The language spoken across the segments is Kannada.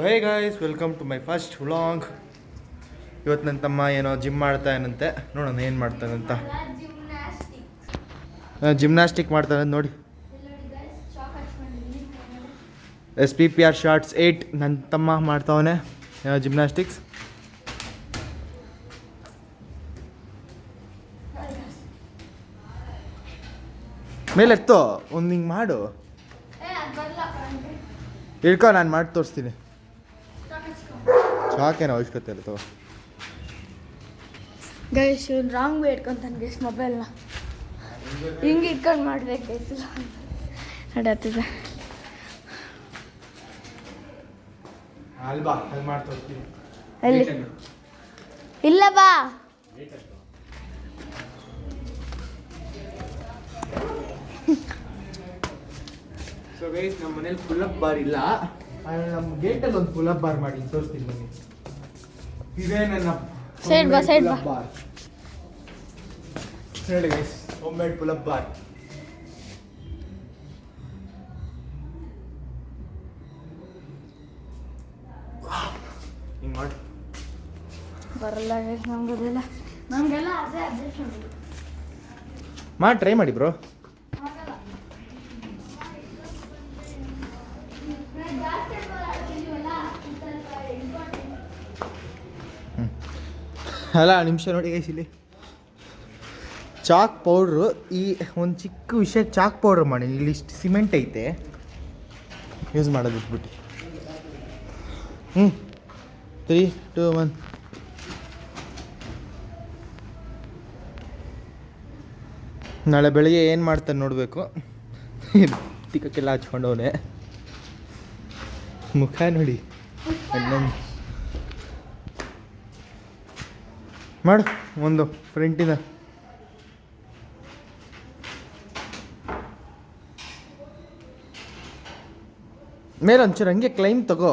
Hey guys, welcome to my first vlog. ಇವತ್ತು ನನ್ನ ತಮ್ಮ ಏನೋ ಜಿಮ್ ಮಾಡ್ತಾನಂತೆ, ನೋಡೋಣ ಏನು ಮಾಡ್ತಾನಂತ. ಜಿಮ್ನಾಸ್ಟಿಕ್ ಮಾಡ್ತಾನೆ ನೋಡಿ. SPPR ಶಾರ್ಟ್ಸ್ 8 ನನ್ನ ತಮ್ಮ ಮಾಡ್ತಾವನೆ ಜಿಮ್ನಾಸ್ಟಿಕ್ಸ್. ಮೇಲೆತ್ತೋ ಒಂದು ಹಿಂಗೆ ಮಾಡು, ಇಳ್ಕೊ, ನಾನು ಮಾಡಿ ತೋರಿಸ್ತೀನಿ. ಚಾಕೇನೋ ಅವಶ್ಯಕತೆ ಇಲ್ಲ ತಗೋ. ಗೈಸ್ ಇವ್ನು ರಾಂಗ್ ವೇ ಇಟ್ಕೊಂತಾನೆ ಗೈಸ್ ಮೊಬೈಲ್ನ ಹಿಂಗೆ ಇಟ್ಕೊಂಡು ಮಾಡ್ಬೇಕು ಗೈಸ್ ನಡತ್ತಿದೆ. ಅಲ್ವಾ ಅಲ್ಲಿ ಮಾಡಿ ತೋರಿಸ್ತೀನಿ. ಎಲ್ಲಿ ಇಲ್ಲ ಬಾ. ಸೊ ಗೈಸ್, ನಮ್ಮ ಮನೇಲಿ ಪುಲ್ಲಪ್ ಬಾರ್ ಇಲ್ಲ. ನಮ್ಮ ಗೇಟಲ್ಲಿ ಒಂದು ಪುಲ್ಲಪ್ ಬಾರ್ ಮಾಡಿ ತೋರಿಸ್ತೀನಿ ಬನ್ನಿ. ಇದೇ ನನ್ನ ಸೈಡ್ ಬಾ, ಸೈಡ್ ಬಾ. ಬಾರ್ ಹೇಳಿ ಗೈಸ್, ಹೋಮ್ ಮೇಡ್ ಪುಲ್ಲಪ್ ಬಾರ್. ಹಿಂಗೆ ಮಾಡಿ ಬರಲ್ಲ ಗೈಸ್ ನಮಗೆಲ್ಲ ಅದೇ ಅಡ್ಜಸ್ಟ್ ಮಾಡಿ ಟ್ರೈ ಮಾಡಿ ಬ್ರೋ. ಅಲ್ಲ ನಿಮಿಷ ನೋಡಿ ಗೈಸ್, ಇಲ್ಲಿ ಚಾಕ್ ಪೌಡ್ರು, ಈ ಒಂದು ಚಿಕ್ಕ ವಿಷಯಕ್ಕೆ ಚಾಕ್ ಪೌಡ್ರ್ ಮಾಡಿ. ಇಲ್ಲಿ ಇಷ್ಟು ಸಿಮೆಂಟ್ ಐತೆ, ಯೂಸ್ ಮಾಡೋದು ಇಟ್ಬಿಟ್ಟು. 3, 2, 1. ನಾಳೆ ಬೆಳಿಗ್ಗೆ ಏನು ಮಾಡ್ತಾನೆ ನೋಡಬೇಕು. ತಿಕ್ಕಕ್ಕೆಲ್ಲ ಹಚ್ಕೊಂಡವನೆ, ಮುಖ ನೋಡಿ. ಮಾಡು ಒಂದು ಫ್ರಂಟಿಂದ. ಮೇಲೆ ಒಂಚೂರು ಹಂಗೆ ಕ್ಲೈಮ್ ತಗೋ.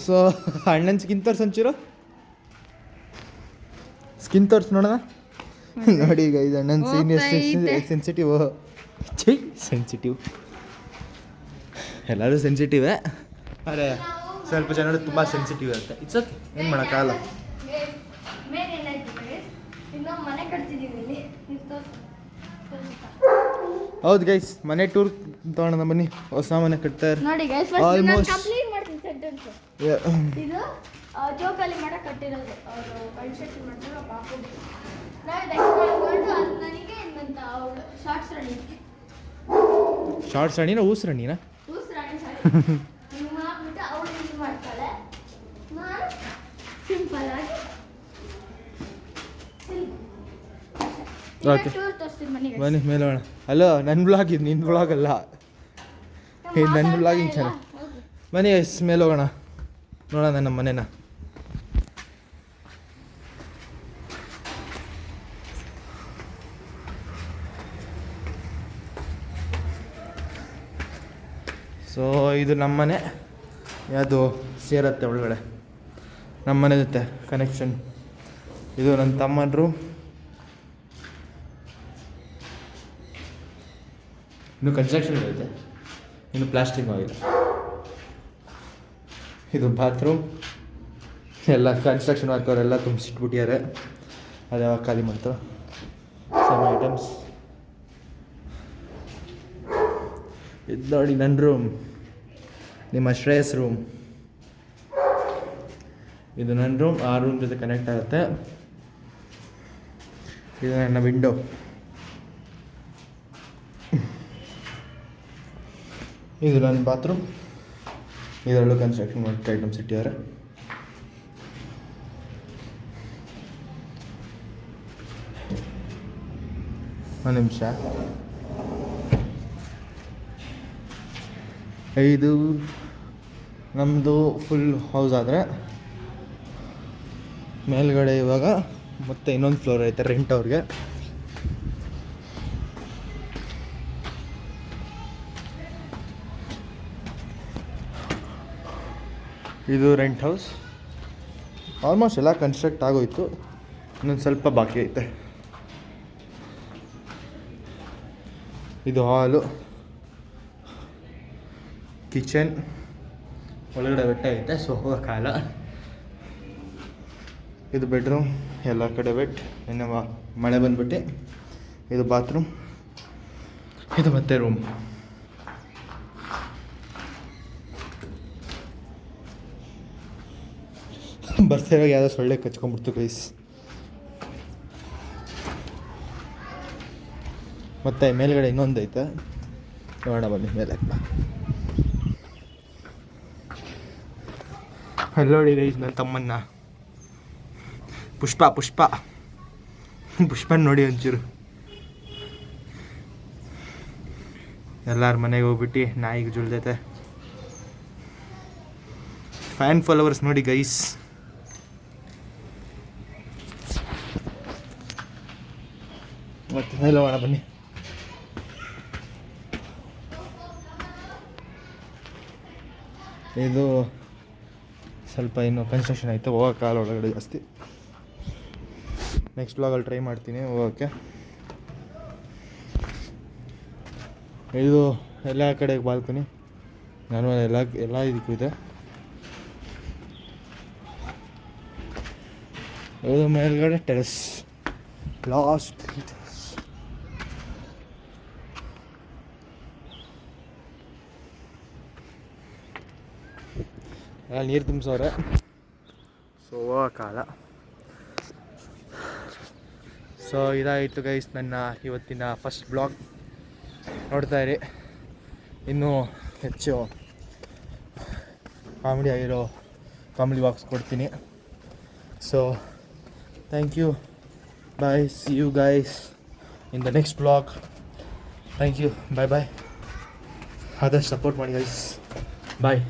ಸೊ ಅಣ್ಣನ ಸ್ಕಿನ್ ತೋರ್ಸು ಒಂಚೂರು, ಸ್ಕಿನ್ ತೋರ್ಸು ನೋಡೋಣ. ನೋಡಿ ಈಗ ಇದು ಅಣ್ಣನ ಸೀನಿಯರ್ ಸೆನ್ಸಿಟಿವ್. ಸೆನ್ಸಿಟಿವ್, ಎಲ್ಲರೂ ಸೆನ್ಸಿಟಿವೇ, ಅರೆ ಸ್ವಲ್ಪ ಜನ ತುಂಬ ಸೆನ್ಸಿಟಿವ್ ಇರುತ್ತೆ. ಇಟ್ಸ್ ಓಕೆ, ಏನು ಮಾಡೋಕ್ಕಾಗಲ್ಲ. ಹೌದು ಗೈಸ್, ಮನೆ ಟೂರ್ ತಗೊಳ್ಳೋಣ ಬನ್ನಿ. ಹೊಸ ಮನೆ ಕಟ್ತಾರೆ ನೋಡಿ ಗೈಸ್. ಆಲ್ಮೋಸ್ಟ್ ಕಂಪ್ಲೀಟ್ ಮಾಡ್ತೀನಿ ಸೆಂಟೆನ್ಸ್. ಇದು ಜೋಕಾಲಿ ಮಾಡಕ್ಕೆ ಕಟ್ಟಿರೋದು, ಅವರು ಕನ್ಸ್ಟ್ರಕ್ಷನ್ ಮಾಡ್ತಾರೆ ಪಾಪು. ನಾವು ನೆಕ್ಸ್ಟ್ ಅದು ನನಗೆ ಇನ್ನಂತ ಅವಳು ಶಾರ್ಟ್ಸ್ ರಾಣಿ. ಶಾರ್ಟ್ಸ್ ರಾಣಿನ ಊಸ್ ರಾಣಿನ? ಊಸ್ ರಾಣಿ ಸಾರಿ. ನೀವು ಹಾಕ್ಬಿಟ್ಟು ಅವಳು ಯೂಸ್ ಮಾಡ್ತಾಳೆ, ನಾನು ಸಿಂಪಲ್ ಆಗಿ ಓಕೆ ಟೂರ್ ತೋರಿಸ್ತೀನಿ ಮನೆಗೆ. ಬನ್ನಿ ಮೇಲೆ ಹೋಗೋಣ. ಹಲೋ, ನನ್ನ ಬ್ಲಾಗ್ ಇದು, ನಿನ್ನ ಬ್ಲಾಗ್ ಅಲ್ಲ. ಇದು ನನ್ನ ಬ್ಲಾಗಿಂಗ್ ಚಾನಲ್. ಬನ್ನಿ ಗೈಸ್, ಮೇಲೆ ಹೋಗೋಣ, ನೋಡೋಣ ನಮ್ಮ ಮನೇನ. ಸೊ ಇದು ನಮ್ಮ ಮನೆ, ಯಾವುದು ಸೇರತ್ತೆ ಒಳಗಡೆ, ನಮ್ಮ ಮನೆ ಜೊತೆ ಕನೆಕ್ಷನ್. ಇದು ನನ್ನ ತಮ್ಮನ ರೂಮ್. ಇನ್ನು ಕನ್ಸ್ಟ್ರಕ್ಷನ್ ಇರುತ್ತೆ, ಇನ್ನು ಪ್ಲಾಸ್ಟಿಕ್ ಆಗಿಲ್ಲ. ಇದು ಬಾತ್ರೂಮ್, ಎಲ್ಲ ಕನ್ಸ್ಟ್ರಕ್ಷನ್ ವರ್ಕ್ ಅವರೆಲ್ಲ ತುಂಬಿಸಿಟ್ಬಿಟ್ಟಿದ್ದಾರೆ. ಅದು ಯಾವಾಗ ಖಾಲಿ ಮಾಡ್ತಾರೆ. ಸಮ್ ಐಟಮ್ಸ್ ಇದು ನೋಡಿ ನನ್ನ ರೂಮ್, ನಿಮ್ಮ ಶ್ರೇಯಸ್ ರೂಮ್. ಇದು ನನ್ನ ರೂಮ್, ಆ ರೂಮ್ ಜೊತೆ ಕನೆಕ್ಟ್ ಆಗುತ್ತೆ. ಇದು ನನ್ನ ವಿಂಡೋ. ಇದು ನನ್ನ ಬಾತ್ರೂಮ್. ಇದರಲ್ಲೂ ಕನ್ಸ್ಟ್ರಕ್ಷನ್ ವರ್ಕ್ ಐಟಮ್ಸ್ ಇಟ್ಟಿದ್ದಾರೆ. ಒಂದು ನಿಮಿಷ. ಇದು ನಮ್ಮದು ಫುಲ್ ಹೌಸ್ ಆದರೆ ಮೇಲ್ಗಡೆ ಇವಾಗ ಮತ್ತೆ ಇನ್ನೊಂದು ಫ್ಲೋರ್ ಐತೆ ರೆಂಟ್ ಅವ್ರಿಗೆ. ಇದು ರೆಂಟ್ ಹೌಸ್. ಆಲ್ಮೋಸ್ಟ್ ಎಲ್ಲ ಕನ್ಸ್ಟ್ರಕ್ಟ್ ಆಗೋಯ್ತು, ಇನ್ನೊಂದು ಸ್ವಲ್ಪ ಬಾಕಿ ಐತೆ. ಇದು ಹಾಲು, ಕಿಚನ್, ಒಳಗಡೆ ಬೆಟ್ಟ ಐತೆ ಸೊ ಹೋಗೋಕ್ಕಾಗಲ್ಲ. ಇದು ಬೆಡ್ರೂಮ್, ಎಲ್ಲ ಕಡೆ ಬೆಡ್. ಇನ್ನು ಮಳೆ ಬಂದ್ಬಿಟ್ಟು ಇದು ಬಾತ್ರೂಮ್, ಇದು ಮತ್ತೆ ರೂಮ್. ಬರ್ತಿರೋ ಯಾವುದೋ ಸೊಳ್ಳೆ ಕಚ್ಕೊಂಡ್ಬಿಡ್ತು ಗೈಸ್. ಮತ್ತು ಮೇಲ್ಗಡೆ ಇನ್ನೊಂದು ಐತೆ, ನೋಡೋಣ ಬನ್ನಿ ಮೇಲೆ. ಅಲ್ಲಿ ನೋಡಿ ಗೈಸ್ ನನ್ನ ತಮ್ಮನ್ನ, ಪುಷ್ಪನ ನೋಡಿ ಒಂಚೂರು. ಎಲ್ಲರ ಮನೆಗೆ ಹೋಗ್ಬಿಟ್ಟು ನಾಯಿಗೆ ಜುಳ್ದೈತೆ. ಫ್ಯಾನ್ ಫಾಲೋವರ್ಸ್ ನೋಡಿ ಗೈಸ್. ಮತ್ತೆ ಮೇಲೆ ಹೋಗೋಣ ಬನ್ನಿ. ಇದು ಸ್ವಲ್ಪ ಇನ್ನು ಕನ್ಸ್ಟ್ರಕ್ಷನ್ ಆಯಿತು, ಹೋಗೋಕ್ಕಾಗಲ್ಲ ಒಳಗಡೆ ಜಾಸ್ತಿ. ನೆಕ್ಸ್ಟ್ ವ್ಲಾಗಲ್ಲಿ ಟ್ರೈ ಮಾಡ್ತೀನಿ ಹೋಗೋಕ್ಕೆ. ಇದು ಎಲ್ಲ ಕಡೆಗೆ ಬಾಲ್ಕನಿ, ನಾನು ಎಲ್ಲ ಇದಕ್ಕೂ ಇದೆ. ಇದು ಮೇಲ್ಗಡೆ ಟೆರೆಸ್, ಲಾಸ್ಟ್ ನೀರು ತುಂಬಿಸೋರೆ ಸೊ ಹೋಗೋಕ್ಕಾಗಲ್ಲ. ಸೊ ಇದಾಯಿತು ಗೈಸ್ ನನ್ನ ಇವತ್ತಿನ ಫಸ್ಟ್ ಬ್ಲಾಗ್. ನೋಡ್ತಾಯಿರಿ, ಇನ್ನೂ ಹೆಚ್ಚು ಕಾಮಿಡಿ ಆಗಿರೋ ಕಾಮಿಡಿ ಬಾಕ್ಸ್ ಕೊಡ್ತೀನಿ. So thank you, bye, see you guys in the next blog. Thank you, bye. ಆದಷ್ಟು ಸಪೋರ್ಟ್ ಮಾಡಿ ಗೈಸ್, ಬಾಯ್.